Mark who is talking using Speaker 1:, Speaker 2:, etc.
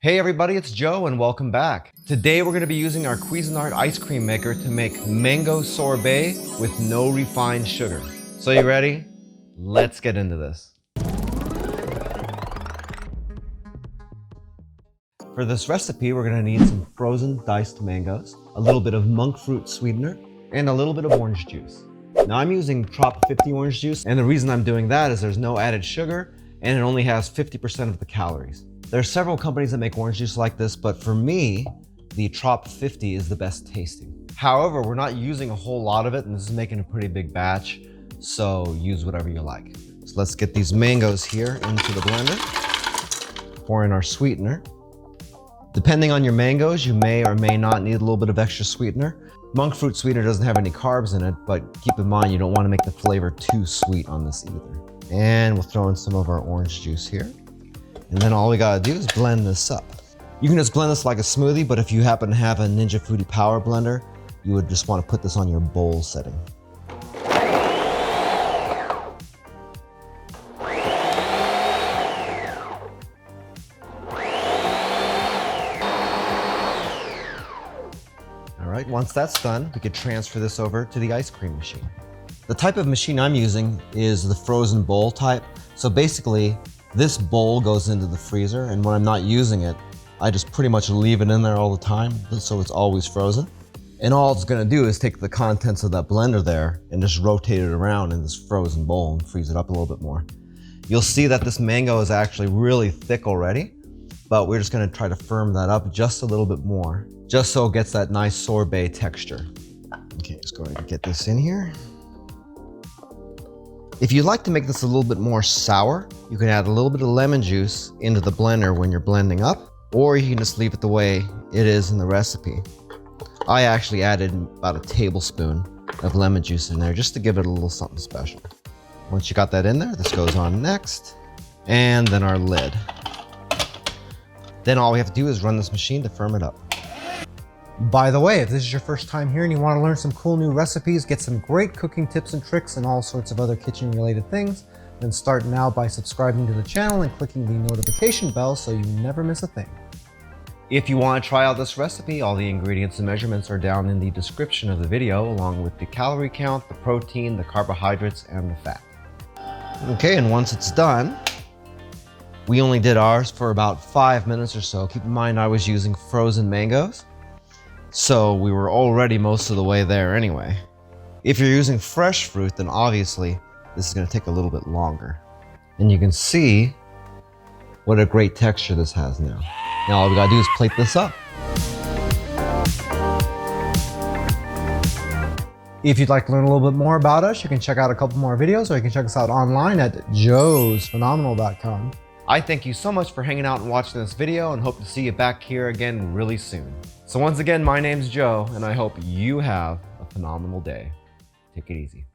Speaker 1: Hey everybody, it's Joe and welcome back. Today we're going to be using our Cuisinart ice cream maker to make mango sorbet with no refined sugar. So you ready? Let's get into this. For this recipe, we're going to need some frozen diced mangoes, a little bit of monk fruit sweetener, and a little bit of orange juice. Now I'm using Trop 50 orange juice, and the reason I'm doing that is there's no added sugar and it only has 50% of the calories. There are several companies that make orange juice like this, but for me, the Trop 50 is the best tasting. However, we're not using a whole lot of it, and this is making a pretty big batch, so use whatever you like. So let's get these mangoes here into the blender. Pour in our sweetener. Depending on your mangoes, you may or may not need a little bit of extra sweetener. Monk fruit sweetener doesn't have any carbs in it, but keep in mind you don't want to make the flavor too sweet on this either. And we'll throw in some of our orange juice here. And then all we gotta do is blend this up. You can just blend this like a smoothie, but if you happen to have a Ninja Foodi Power Blender, you would just want to put this on your bowl setting. All right, once that's done, we could transfer this over to the ice cream machine. The type of machine I'm using is the frozen bowl type. So basically, this bowl goes into the freezer, and when I'm not using it, I just pretty much leave it in there all the time, so it's always frozen. And all it's gonna do is take the contents of that blender there and just rotate it around in this frozen bowl and freeze it up a little bit more. You'll see that this mango is actually really thick already, but we're just gonna try to firm that up just a little bit more, just so it gets that nice sorbet texture. Okay, let's go ahead and get this in here. If you'd like to make this a little bit more sour, you can add a little bit of lemon juice into the blender when you're blending up, or you can just leave it the way it is in the recipe. I actually added about a tablespoon of lemon juice in there just to give it a little something special. Once you got that in there, this goes on next, and then our lid. Then all we have to do is run this machine to firm it up. By the way, if this is your first time here and you want to learn some cool new recipes, get some great cooking tips and tricks and all sorts of other kitchen related things, then start now by subscribing to the channel and clicking the notification bell so you never miss a thing. If you want to try out this recipe, all the ingredients and measurements are down in the description of the video, along with the calorie count, the protein, the carbohydrates, and the fat. Okay, and once it's done, we only did ours for about 5 minutes or so. Keep in mind I was using frozen mangoes, so we were already most of the way there anyway. If you're using fresh fruit, then obviously this is going to take a little bit longer. And you can see what a great texture this has now. Now all we gotta do is plate this up. If you'd like to learn a little bit more about us, you can check out a couple more videos, or you can check us out online at joesphenomenal.com. I thank you so much for hanging out and watching this video, and hope to see you back here again really soon. So once again, my name's Joe, and I hope you have a phenomenal day. Take it easy.